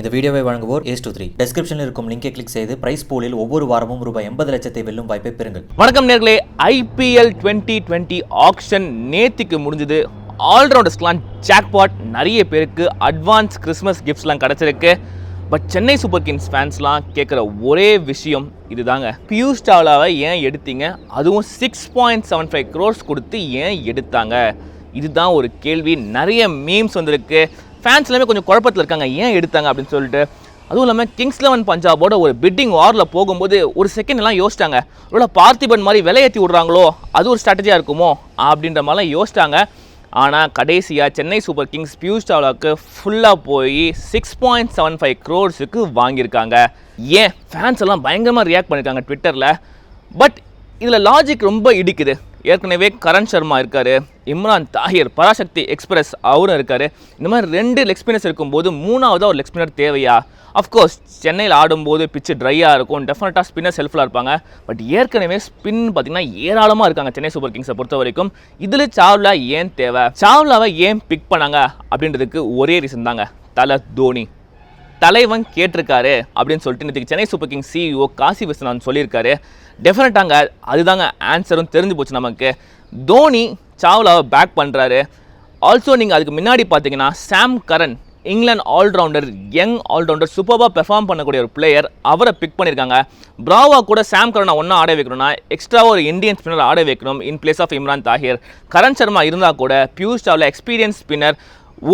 இந்த வீடியோவை வழங்குவோர் Ace23. டிஸ்கிரிப்ஷனில் இருக்கும் லிங்கை கிளிக் செய்து பிரைஸ் பூலில் ஒவ்வொரு வாரமும் ரூபாய் 80 லட்சத்தை வெல்லும் வாய்ப்பை பெறுங்கள். வணக்கம் நேர்களே, IPL 2020 ஆக்ஷன் நேத்திக்கு முடிஞ்சது. ஆல்ரவுண்டர்ஸ்லாம் ஜாக்பாட், நிறைய பேருக்கு அட்வான்ஸ் கிறிஸ்மஸ் கிஃப்ட்ஸ்லாம் கிடச்சிருக்கு. பட் சென்னை சூப்பர் கிங்ஸ் ஃபேன்ஸ்லாம் கேட்குற ஒரே விஷயம் இதுதாங்க. பியூஷ் சாவ்லாவை ஏன் எடுத்தீங்க, அதுவும் 6.75 crores கொடுத்து ஏன் எடுத்தாங்க? இதுதான் ஒரு கேள்வி. நிறைய மீம்ஸ் வந்திருக்கு. ஃபேன்ஸ் எல்லாமே கொஞ்சம் குழப்பத்தில் இருக்காங்க, ஏன் எடுத்தாங்க அப்படின்னு சொல்லிட்டு. அதுவும் இல்லாமல் கிங்ஸ் 11 பஞ்சாபோட ஒரு பிட்டிங் வாரில் போகும்போது ஒரு செகண்ட் எல்லாம் யோசிச்சாங்க, இவ்வளோ பார்த்திபன் மாதிரி விலையேற்றி விட்றாங்களோ, அது ஒரு ஸ்ட்ராட்டஜியாக இருக்குமோ அப்படின்ற மாதிரிலாம் யோசிச்சாங்க. ஆனால் கடைசியாக சென்னை சூப்பர் கிங்ஸ் பியூஷ் சாவ்லாவுக்கு ஃபுல்லாக போய் 6.75 crores வாங்கியிருக்காங்க. ஏன் ஃபேன்ஸ் எல்லாம் பயங்கரமாக ரியாக்ட் பண்ணியிருக்காங்க ட்விட்டரில். பட் இதில் லாஜிக் ரொம்ப இடிக்குது. ஏற்கனவே கரண் சர்மா இருக்கார், இம்ரான் தாஹிர், பராசக்தி எக்ஸ்பிரஸ் அவரும் இருக்கார். இந்த மாதிரி 2 லெக் ஸ்பின்னர்ஸ் இருக்கும்போது மூணாவதாக ஒரு லெக் ஸ்பின்னர் தேவையா? அஃப்கோர்ஸ் சென்னையில் ஆடும்போது பிச்சு ட்ரையாக இருக்கும், டெஃபினட்டாக ஸ்பின்னர்ஸ் ஹெல்ப்ஃபுல்லாக இருப்பாங்க. பட் ஏற்கனவே ஸ்பின் பார்த்திங்கன்னா ஏராளமாக இருக்காங்க சென்னை சூப்பர் கிங்ஸை பொறுத்த வரைக்கும். இதில் சாவ்லா ஏன் தேவை, சாவ்லாவை ஏன் பிக் பண்ணாங்க அப்படின்றதுக்கு ஒரே ரீசன் தாங்க, தலை தோனி. தலைவன் கேட்டிருக்காரு அப்படின்னு சொல்லிட்டு இன்றைக்கி Chennai Super Kings CEO Kasi Viswanathan சொல்லியிருக்காரு. டெஃபினட்டாங்க அதுதாங்க ஆன்சரும் தெரிஞ்சு போச்சு நமக்கு. தோனி சாவ்லாவை பேக் பண்ணுறாரு. ஆல்சோ நீங்கள் அதுக்கு முன்னாடி பார்த்தீங்கன்னா Sam Curran, England allrounder, young allrounder, சூப்பராக பெர்ஃபார்ம் பண்ணக்கூடிய ஒரு பிளேயர், அவரை பிக் பண்ணியிருக்காங்க. பிராவா கூட சாம் கரனை ஒன்றா ஆட வைக்கணும்னா எக்ஸ்ட்ராவாக ஒரு இந்தியன் ஸ்பின்னர் ஆட வைக்கணும் in place of Imran Tahir. Karan Sharma இருந்தால் கூட பியூஷ் சாவ்லா எக்ஸ்பீரியன்ஸ் ஸ்பின்னர்,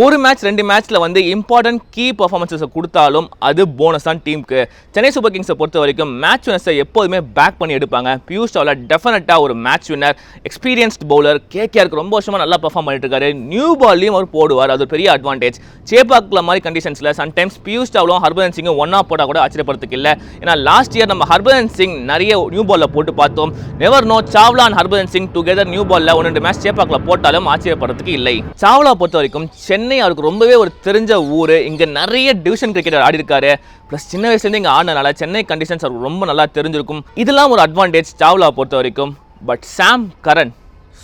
ஒரு மேட்ச் 2 மேட்ச்சில் வந்து இம்பார்ட்டன்ட் கீ பர்ஃபார்மன்ஸை கொடுத்தாலும் அது போனஸ் தான் டீமுக்கு. சென்னை சூப்பர் கிங்ஸை பொறுத்த வரைக்கும் மேட்ச் வினர்ஸை எப்போதுமே பேக் பண்ணி எடுப்பாங்க. பியூஷ் சாவ்லா டெஃபினட்டாக ஒரு மேட்ச் வின்னர், எக்ஸ்பீரியன்ஸ்ட் பவுலர், கேகேஆருக்கு ரொம்ப வருஷமாக நல்லா பெர்ஃபார்ம் பண்ணிட்டு இருக்காரு. நியூ பால்லையும் அவர் போடுவார், அது ஒரு பெரிய அட்வான்டேஜ். சேப்பாக்கில் மாதிரி கண்டிஷன்ஸில் சம்டைம்ஸ் பியூஷ் சாவ்லாவும் ஹர்பஜன் சிங்கும் ஒன்றா போட்டால் கூட ஆச்சரியப்படுறதுக்கு இல்லை. ஏன்னா லாஸ்ட் இயர் நம்ம ஹர்பஜன் சிங் நிறைய நியூ பாலில் போட்டு பார்த்தோம். Never know, Chawla and Harbhajan Singh together new பாலில் 1-2 மேட்ச் சேப்பாக்கில் போட்டாலும் ஆச்சரியப்படுறதுக்கு இல்லை. சாவ்லா பொறுத்த வரைக்கும் சென்னை அவருக்கு ரொம்பவே ஒரு தெரிஞ்ச ஊர். இங்கே நிறைய டிவிஷன் கிரிக்கெட் ஆடி இருக்காரு. ப்ளஸ் சின்ன வயசுலேருந்து இங்கே ஆடினால சென்னை கண்டிஷன்ஸ் அவருக்கு ரொம்ப நல்லா தெரிஞ்சிருக்கும். இதெல்லாம் ஒரு அட்வான்டேஜ் சாவ்லா பொறுத்த வரைக்கும். பட் சாம் கரன்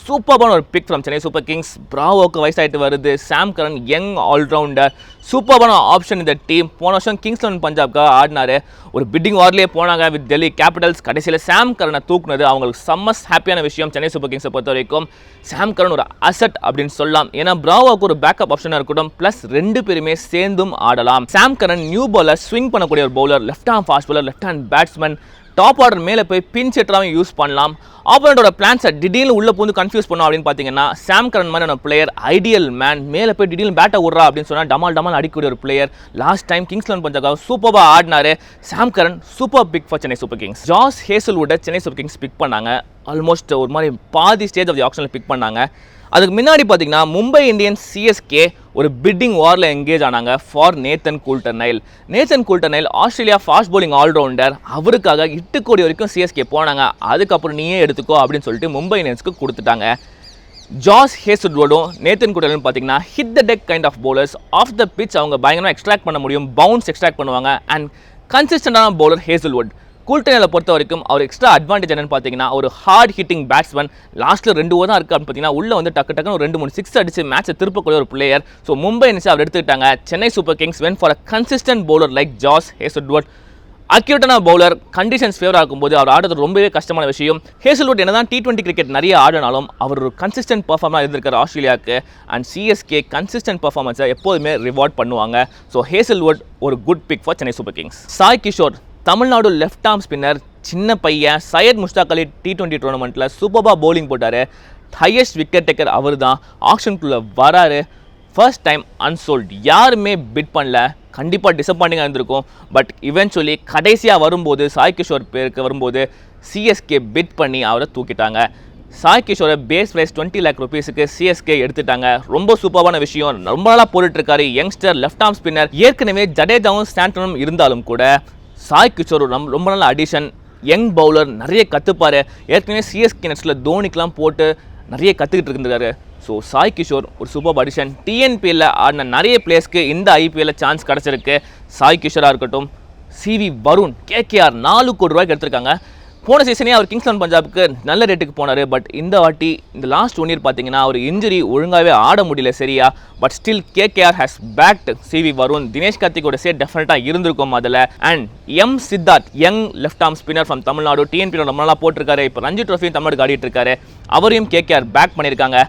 சூப்பரான ஒரு pick from Chennai Super Kings. பிராவோக்கு வயசாகிட்டு வருது. சாம் கரன் யங் ஆல்ரவுண்டர், சூப்பரான ஆப்ஷன் இந்த டீம். போன வருஷம் கிங்ஸ் 11 பஞ்சாப்காக ஆடினார். ஒரு பிட்டிங் வார்லேயே போனாங்க வித் டெல்லி கேபிட்டல்ஸ். கடைசியில் சாம் கரனை தூக்குனது அவங்களுக்கு செம்ம ஹாப்பியான விஷயம் சென்னை சூப்பர் கிங்ஸை பொறுத்த வரைக்கும். சாம் கரன் ஒரு அசட் அப்படின்னு சொல்லலாம். ஏன்னா பிராவோக்கு ஒரு பேக்கப் ஆப்ஷனாக இருக்கட்டும், ப்ளஸ் 2 பேருமே சேர்ந்தும் ஆடலாம். சாம் கரன் நியூ பாலர், ஸ்விங் பண்ணக்கூடிய ஒரு bowler, left hand fast bowler, left hand batsman, top order மேலே போய் பின் செட்டராகவும் யூஸ் பண்ணலாம். ஆப்போனண்டோட பிளான்ஸை திடீர்னு உள்ளே பூந்து கன்ஃபியூஸ் பண்ணோம் அப்படின்னு பார்த்தீங்கன்னா சாம் கரன் மாதிரியான பிளேயர் ஐடியல் மேன். மேலே போய் திடீர்னு பேட்டை விட்றா அப்படின்னு சொன்னால் டமால் அடிக்கக்கூடிய ஒரு பிளேயர். லாஸ்ட் டைம் கிங்ஸ் 11 பஞ்சாப்காக சூப்பராக ஆடினாரு. Sam Curran super pick for Chennai Super Kings. Josh ஹேசல்வுட்டை சென்னை சூப்பர் கிங்ஸ் பிக் பண்ணாங்க. ஆல்மோஸ்ட் ஒரு மாதிரி பாதி ஸ்டேஜ் ஆஃப் தி ஆக்ஷனில் பிக் பண்ணாங்க. அதுக்கு முன்னாடி பார்த்தீங்கன்னா மும்பை இந்தியன்ஸ் CSK ஒரு பிட்டிங் வாரில் எங்கேஜ் ஆனாங்க for Nathan Coulter Nile. Nathan Coulter Nile Australia fast bowling allrounder. அவருக்காக 8 கோடி வரைக்கும் CSK போனாங்க. அதுக்கப்புறம் நீயே எடுத்துக்கோ அப்படின்னு சொல்லிட்டு மும்பை இந்தியன்ஸ்க்கு கொடுத்துட்டாங்க. ஜாஸ் ஹேசல்வுட்டும் நேத்தன் கூல்டர்னைல் பார்த்தீங்கன்னா hit the deck kind of bowlers. Off the pitch அவங்க பயங்கரமாக எக்ஸ்ட்ராக்ட் பண்ண முடியும், பவுன்ஸ் எக்ஸ்ட்ராக்ட் பண்ணுவாங்க. அண்ட் கன்சிஸ்டண்டான பவுலர் ஹேசல்வுட். கூல்டர்னைலை பொறுத்த வரைக்கும் அவர் எக்ஸ்ட்ரா அட்வான்டேஜ் என்னன்னு பார்த்தீங்கன்னா ஒரு ஹார்ட் ஹிட்டிங் பேட்ஸ்மேன். லாஸ்ட்டில் 2 ஓவர் தான் இருக்குது அப்படின்னு பார்த்தீங்கன்னா உள்ளே வந்து டக்குன்னு ஒரு 2-3 6 அடிச்சு மேட்சை திருப்பக்கூடிய ஒரு பிளேயர். ஸோ மும்பை இந்தியன்ஸ் அவர் எடுத்துக்கிட்டாங்க. Chennai Super Kings went for a consistent bowler like Josh Hazlewood. அக்யூட்டான பவுலர், கண்டிஷன்ஸ் ஃபேவராக இருக்கும்போது அவர் ஆடுறது ரொம்பவே கஷ்டமான விஷயம். ஹேசல்வுட் என்னதான் T20 கிரிக்கெட் நிறைய ஆடினாலும் அவர் ஒரு கன்சிஸ்டன்ட் பர்ஃபார்மராக இருந்திருக்காரு ஆஸ்திரேலியாவுக்கு. அண்ட் CSK கன்சிஸ்டன்ட் பர்ஃபார்மன்ஸை எப்போதுமே ரிவார்ட் பண்ணுவாங்க. ஸோ ஹேசல்வுட் ஒரு good pick for Chennai Super Kings. Sai Kishore Tamil Nadu left arm spinner, சின்ன பையன். சையத் முஷ்டாக் அலி T20 டோர்னமெண்ட்டில் சூப்பராக பவுலிங் போட்டார். ஹையஸ்ட் விக்கெட் டேக்கர் அவர் தான். ஆக்ஷனுக்குள்ளே வராரு. ஃபர்ஸ்ட் டைம் அன்சோல்ட், யாருமே பிட் பண்ணல. கண்டிப்பாக டிசப்பாயிண்டிங்காக இருந்திருக்கும். பட் இவென்ச்சுவலி கடைசியாக வரும்போது சாய் கிஷோர் பேருக்கு வரும்போது CSK பிட் பண்ணி அவரை தூக்கிட்டாங்க. சாய் கிஷோரை பேஸ் ப்ரைஸ் 20 lakh rupeesக்கு CSK எடுத்துட்டாங்க. ரொம்ப சூப்பரான விஷயம். ரொம்ப நாளாக போட்டுட்ருக்காரு யங்ஸ்டர் லெஃப்ட் ஆர்ம் ஸ்பின்னர். ஏற்கனவே ஜடேஜாவும் ஸ்டாண்டனும் இருந்தாலும் கூட சாய் கிஷோர் ரொம்ப நல்ல அடிஷன். யங் பவுலர், நிறைய கற்றுப்பார். ஏற்கனவே CSK நெட்ஸில் தோனிக்கெலாம் போட்டு நிறைய கற்றுக்கிட்டு இருக்காரு. ஸோ சாய் கிஷோர் ஒரு சூப்பர் அடிஷன். TNPL ஆடின நிறைய பிளேயர்ஸ்க்கு இந்த IPL சான்ஸ் கிடச்சிருக்கு. சாய் கிஷோராக இருக்கட்டும், CV வருண், KKR 4 கோடி ரூபாய்க்கு எடுத்திருக்காங்க. போன சீசனே அவர் கிங்ஸ் 11 பஞ்சாபுக்கு நல்ல ரேட்டுக்கு போனார். பட் இந்த வாட்டி இந்த லாஸ்ட் 1 இயர் பார்த்தீங்கன்னா அவர் இன்ஜுரி ஒழுங்காகவே ஆட முடியல சரியா. But still KKR has backed CV Varun, Dinesh கார்த்திகோட சேட் டெஃபினட்டாக இருந்திருக்கும் அதில். And M Siddharth, young left arm spinner from Tamil Nadu, டிஎன்பியில் ரொம்ப நாளாக போட்டிருக்காரு. இப்போ ரஞ்சி ட்ரோஃபியும் தமிழ்நாடு ஆடிட்டு இருக்காரு. அவரையும் கேகேஆர் பேக் பண்ணியிருக்காங்க.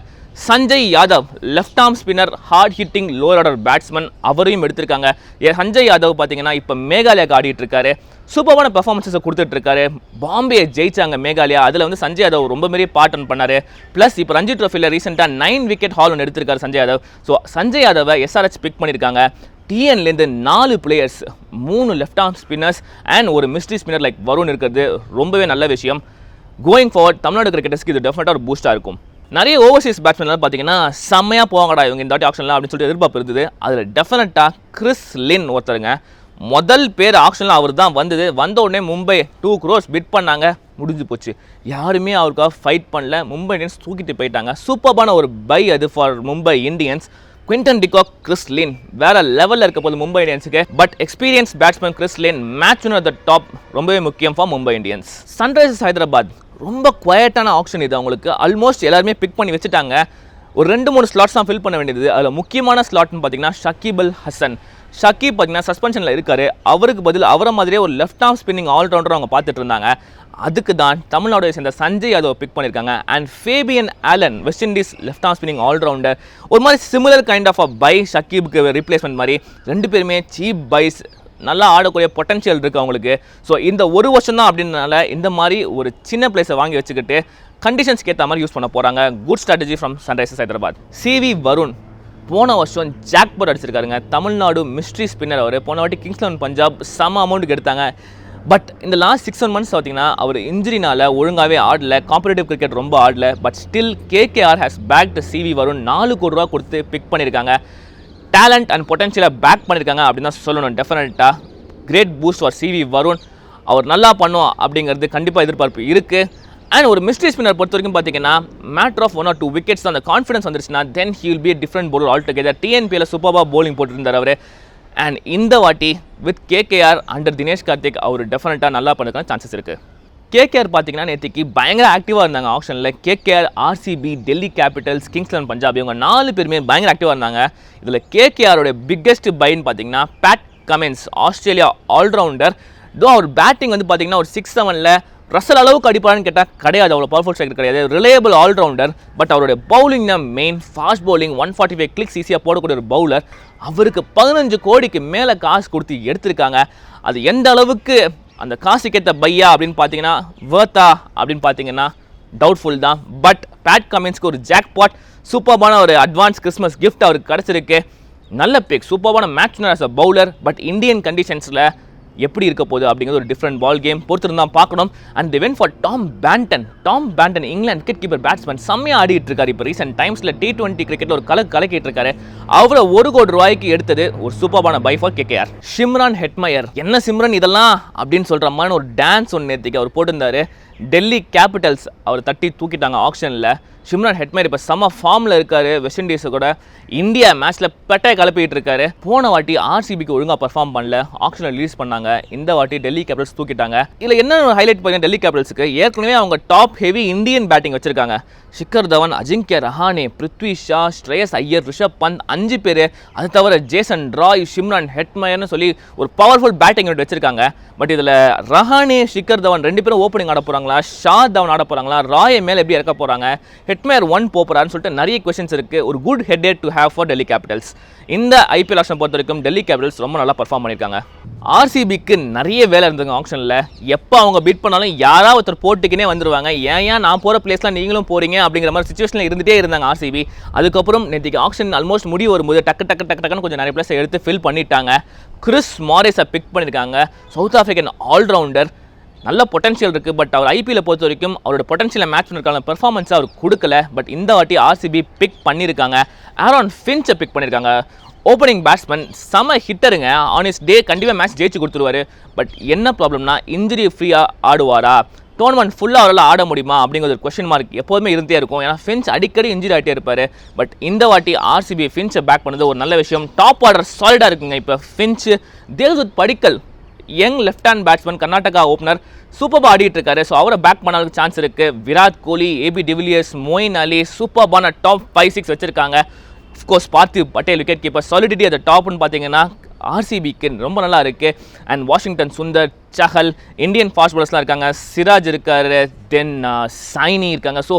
Sanjay Yadav, left arm spinner, hard hitting lower order batsman, அவரையும் எடுத்திருக்காங்க. சஞ்சய் யாதவ் பார்த்தீங்கன்னா இப்போ மேகாலயாவுக்கு ஆடிட்டு இருக்காரு. சூப்பரான பெர்ஃபார்மன்ஸை கொடுத்துட்டு இருக்காரு. பாம்பே ஜெயிச்சாங்க மேகாலயா, அதில் வந்து சஞ்சய் யாதவ் ரொம்ப பெரிய பார்ட் பண்ணாரு. ப்ளஸ் இப்போ ரஞ்சி ட்ரோஃபியில் ரீசெண்டாக 9 விக்கெட் ஹால் ஒன்று எடுத்திருக்காரு சஞ்சய் யாதவ். ஸோ சஞ்சய் யாதவை எஸ்ஆர்ஹெச் பிக் பண்ணியிருக்காங்க. டிஎன்லேருந்து 4 players, 3 left arm spinners and ஒரு மிஸ்ட்ரி ஸ்பின்னர் லைக் வருண் இருக்கிறது ரொம்பவே நல்ல விஷயம். கோயிங் ஃபார்வர்ட் தமிழ்நாடு கிரிக்கெட்டர்ஸ்க்கு இது டெஃபினட்டாக ஒரு பூஸ்டாக இருக்கும். நிறைய ஓவர்சீஸ் பேட்ஸ்மேன்லாம் பார்த்தீங்கன்னா செம்மையாக போவாங்கடா இவங்க இந்த வாட்டி ஆக்ஷனில் அப்படின்னு சொல்லிட்டு எதிர்பார்ப்பு இருந்தது. அதில் டெஃபினட்டாக கிறிஸ் லின் ஒருத்தருங்க. முதல் பேர் ஆக்ஷனில் அவர் தான் வந்த உடனே மும்பை 2 crores பிட் பண்ணாங்க, முடிஞ்சு போச்சு. யாருமே அவருக்காக ஃபைட் பண்ணல. மும்பை இந்தியன்ஸ் தூக்கிட்டு போயிட்டாங்க. சூப்பரான ஒரு பை அது for Mumbai Indians. Quinton de Kock, Chris Lynn வேற லெவலில் இருக்க போது மும்பை இந்தியன்ஸுக்கு. But experience batsman Chris Lynn, match winner the top, ரொம்பவே முக்கியம் for Mumbai Indians. Sunrisers Hyderabad ரொம்ப குவைட்டான ஆப்ஷன் இது. அவங்களுக்கு ஆல்மோஸ்ட் எல்லாருமே பிக் பண்ணி வச்சுட்டாங்க. ஒரு 2-3 ஸ்லாட்ஸ் தான் ஃபில் பண்ண வேண்டியது. அதில் முக்கியமான ஸ்லாட்னு பார்த்தீங்கன்னா ஷக்கீப் அல் ஹசன். ஷக்கீப் பார்த்தீங்கன்னா சஸ்பென்ஷனில் இருக்காரு. அவருக்கு பதில் அவரை மாதிரியே ஒரு லெஃப்ட் ஆர்ம் ஸ்பின்னிங் ஆல்ரவுண்டர் அவங்க பார்த்துட்டு இருந்தாங்க. அதுக்கு தான் தமிழ்நாடு சேர்ந்த சஞ்சய் யாதவ் பிக் பண்ணியிருக்காங்க. And Fabian Allen, West Indies left arm spinning allrounder, ஒரு மாதிரி similar kind of a buy ஷக்கீபுக்கு ரீப்ளேஸ்மெண்ட் மாதிரி. 2 பேருமே சீப் பைஸ், நல்லா ஆடக்கூடிய பொட்டன்ஷியல் இருக்குது அவங்களுக்கு. ஸோ இந்த ஒரு வருஷம் தான் அப்படின்றனால இந்த மாதிரி ஒரு சின்ன பிளேஸை வாங்கி வச்சுக்கிட்டு கண்டிஷன்ஸ்க்கு ஏற்ற மாதிரி யூஸ் பண்ண போகிறாங்க. Good strategy from Sunrisers Hyderabad. CV Varun போன வருஷம் ஜாக்பாட் அடிச்சிருக்காருங்க. தமிழ்நாடு மிஸ்ட்ரி ஸ்பின்னர் அவர். போன வாட்டி கிங்ஸ் 11 பஞ்சாப் செம அமௌண்ட்டுக்கு எடுத்தாங்க. பட் இந்த லாஸ்ட் 6-7 months பார்த்தீங்கன்னா அவர் இன்ஜுரினால ஒழுங்காகவே ஆடல. காம்படிட்டிவ் கிரிக்கெட் ரொம்ப ஆடல. But still KKR has backed CV Varun. 4 crore ரூபா கொடுத்து பிக் பண்ணியிருக்காங்க. டேலண்ட் அண்ட் பொட்டன்ஷியலை பேக் பண்ணியிருக்காங்க அப்படின்னு தான் சொல்லணும். டெஃபினட்டாக great boost for CV Varun. அவர் நல்லா பண்ணுவோம் அப்படிங்கிறது கண்டிப்பாக எதிர்பார்ப்பு இருக்குது. அண்ட் ஒரு மிஸ்ட்ரி ஸ்பின்னர் பொறுத்த வரைக்கும் பார்த்தீங்கன்னா மேட்டர் ஆஃப் 1 or 2 wickets தான் அந்த கான்ஃபிடன்ஸ் வந்துருச்சுன்னா then he will be a different bowler altogether. டிஎன்பியில் சூப்பராக bowling போட்டுருந்தார் அவர். அண்ட் இந்த வாட்டி with KKR under Dinesh Karthik அவர் டெஃபினட்டாக நல்லா பண்ணுறதுக்கான சான்சஸ் இருக்குது. கேகேஆர் பார்த்தீங்கன்னா நேற்றுக்கு பயங்கர ஆக்டிவாக இருந்தாங்க ஆப்ஷனில். KKR, RCB, Delhi Capitals, Kings 11 Punjab இவங்க 4 பேருமே பயங்கர ஆக்டிவாக இருந்தாங்க. இதில் கேகேஆரோட பிக்கெஸ்ட் பைன்னு பார்த்தீங்கன்னா பேட் கமின்ஸ், ஆஸ்திரேலியா ஆல்ரவுண்டர். தோ அவர் பேட்டிங் வந்து பார்த்தீங்கன்னா ஒரு 6-7ல் ரசல் அளவுக்கு அடிப்பான்னு கேட்டால் கிடையாது, அவ்வளோ பவர்ஃபுல் ஸ்ட்ரைக்கர் கிடையாது. Reliable allrounder. பட் அவருடைய பவுலிங் தான் மெயின். ஃபாஸ்ட் பவுலிங், 145 கிளிக்ஸ் ஈஸியாக போடக்கூடிய ஒரு பவுலர். அவருக்கு 15 கோடிக்கு மேலே காசு கொடுத்து எடுத்திருக்காங்க. அது எந்த அளவுக்கு அந்த காசுக்கேற்ற பையா அப்படின்னு பார்த்தீங்கன்னா வேர்த்தா அப்படின்னு பார்த்தீங்கன்னா டவுட்ஃபுல் தான். பட் பேட் கமின்ஸ்க்கு ஒரு ஜாக்பாட், சூப்பரான ஒரு அட்வான்ஸ் கிறிஸ்மஸ் கிஃப்ட் அவருக்கு கிடச்சிருக்கு. நல்ல பிக், சூப்பரான match winner as a bowler. But Indian கண்டிஷன்ஸில் எப்படி இருக்க போகுது அப்படிங்கிறது ஒரு டிஃப்ரெண்ட் பால் கேம் பொறுத்திருந்தான் பார்க்கணும். And the when for Tom Banton England wicket keeper batsman செம்மையாக ஆடிட்டு இருக்காரு. இப்போ ரீசெண்ட் டைம்ஸில் T20 கிரிக்கெட்டில் ஒரு கலக்கிட்டு இருக்காரு. அவரை 1 கோடி ரூபாய்க்கு எடுத்தது ஒரு சூப்பரான buy for KKR. Shimron Hetmyer, என்ன சிம்ரன் இதெல்லாம் அப்படின்னு சொல்கிற மாதிரி ஒரு டான்ஸ் ஒன்று நேற்றுக்கு அவர் போட்டிருந்தாரு. டெல்லி கேபிட்டல்ஸ் அவர் தட்டி தூக்கிட்டாங்க ஆக்ஷனில். ஷிம்ரான் ஹெட்மயர் இப்போ செம்ம ஃபார்மில் இருக்காரு. வெஸ்ட் இண்டீஸை கூட இந்தியா மேட்ச்சில் பெட்டையை கலப்பிட்டு இருக்காரு. போன வாட்டி ஆர்சிபிக்கு ஒழுங்காக பர்ஃபார்ம் பண்ணல, ஆக்ஷனில் ரிலீஸ் பண்ணாங்க. இந்த வாட்டி டெல்லி கேபிட்டல்ஸ் தூக்கிட்டாங்க. இதில் என்ன ஹைலைட் பார்த்தீங்கன்னா டெல்லி கேபிட்டல்ஸுக்கு ஏற்கனவே அவங்க டாப் ஹெவி இந்தியன் பேட்டிங் வச்சிருக்காங்க. ஷிக்கர் தவன், அஜிங்கிய ரஹானே, பிருத்வி ஷா, ஸ்ரேயஸ் ஐயர், ரிஷப் பந்த் 5 பேர். அது தவிர ஜேசன் ராய், ஷிம்ரான் ஹெட்மயர்னு சொல்லி ஒரு பவர்ஃபுல் பேட்டிங் யூனிட் வச்சிருக்காங்க. பட் இதில் ரஹானே, ஷிக்கர் தவன் 2 பேரும் ஓப்பனிங் ஆட போகிறாங்களா, ஷா தவன் ஆட போகிறாங்களா, ராயை மேலே எப்படி இறக்க போகிறாங்க, ஹெட்மயர் 1 போகிறான்னு சொல்லிட்டு நிறைய கொஸ்டின்ஸ் இருக்குது. ஒரு good head to have for Delhi Capitals. இந்த ஐபிஎல் ஆக்ஷன் பொறுத்த வரைக்கும் டெல்லி கேபிட்டல்ஸ் ரொம்ப நல்லா பர்ஃபார்ம் பண்ணியிருக்காங்க. ஆர்சிபிக்கு நிறைய வேலை இருந்ததுங்க ஆக்ஷனில். எப்போ அவங்க பீட் பண்ணாலும் யாராவது ஒருத்தர் போட்டுக்கினே வந்துருவாங்க. ஏன் நான் போகிற பிளேஸ்லாம் நீங்களும் போகிறீங்க அப்படிங்கிற மாதிரி சுச்சுவேஷனில் இருந்துகிட்டே இருந்தாங்க ஆர்சிபி. அதுக்கப்புறம் நேற்றுக்கு ஆக்ஷன் ஆல்மோஸ்ட் முடிவு வரும்போது டக்குன்னு கொஞ்சம் நிறைய பிளேஸை எடுத்து ஃபில் பண்ணிட்டாங்க. கிறிஸ் மாரிஸை பிக் பண்ணியிருக்காங்க. சவுத் ஆஃப்ரிக்கன் ஆல்ரவுண்டர், நல்ல பொட்டன்ஷியல் இருக்குது. பட் அவர் ஐபிஎல்லை பொறுத்த வரைக்கும் அவரோட பொட்டன்ஷியலை மேட்ச் பண்ணிருக்காங்க, பெர்ஃபார்மன்ஸை அவர் கொடுக்கல. பட் இந்த வாட்டி ஆர்சிபி பிக் பண்ணியிருக்காங்க. ஆரோன் ஃபின்ச்சை பிக் பண்ணியிருக்காங்க. ஓப்பனிங் பேட்ஸ்மேன், செம ஹிட்டருங்க. ஆனிஸ் டே கண்டிப்பாக மேட்ச் ஜெயிச்சு கொடுத்துருவாரு. பட் என்ன ப்ராப்ளம்னா இன்ஜுரி ஃப்ரீயாக ஆடுவாரா, டோர்னமெண்ட் ஃபுல்லாக அவரால் ஆட முடியுமா அப்படிங்கிற ஒரு கொஸ்டின் மார்க் எப்போதுமே இருந்தே இருக்கும். ஏன்னா ஃபின்ச் அடிக்கடி இன்ஜுரி ஆகிட்டே இருப்பார். பட் இந்த வாட்டி ஆர்சிபி ஃபின்ச்சை பேக் பண்ணது ஒரு நல்ல விஷயம். டாப் ஆர்டர் சாலிடாக இருக்குங்க. இப்போ Finch, Devdutt Padikkal young left hand batsman Karnataka opener சூப்பராக ஆடிட்டு இருக்காரு. ஸோ அவரை பேக் பண்ணாலும் சான்ஸ் இருக்கு. விராட் கோலி, ஏபி டிவிலியர்ஸ், மொயின் அலி சூப்பர்பான டாப் 5-6 வச்சிருக்காங்க. Of course Parthiv Patel wicket keeper. Solidity அந்த டாப்னு பார்த்தீங்கன்னா ஆர்சிபிக்கு ரொம்ப நல்லா இருக்கு. And Washington Sundar, Chahal, Indian fast பாலர்ஸ்லாம் இருக்காங்க. சிராஜ் இருக்காரு, தென் சைனி இருக்காங்க. ஸோ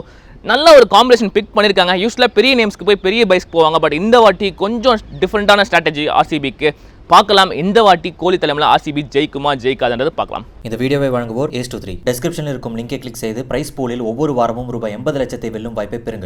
நல்ல ஒரு காம்பினேஷன் பிக் பண்ணியிருக்காங்க. யூஸ்வலாக பெரிய நேம்ஸ்க்கு போய் பெரிய பைஸ்க்கு போவாங்க. பட் இந்த வாட்டி கொஞ்சம் டிஃப்ரெண்ட்டான ஸ்ட்ராட்டஜி ஆர்சிபிக்கு. பார்க்கலாம் இந்த வாட்டி கோலி தலைமையில் ஆர்சிபி ஜெயிக்குமா ஜெயிக்காதுன்றது பார்க்கலாம். இந்த வீடியோவை வழங்குவோர் Ace23. டெஸ்கிரிப்ஷனில் இருக்கும் லிங்கை கிளிக் செய்து பிரைஸ் பூலில் ஒவ்வொரு வாரமும் ரூபாய் 80 லட்சத்தை வெல்லும் வாய்ப்பை பெறுங்கள்.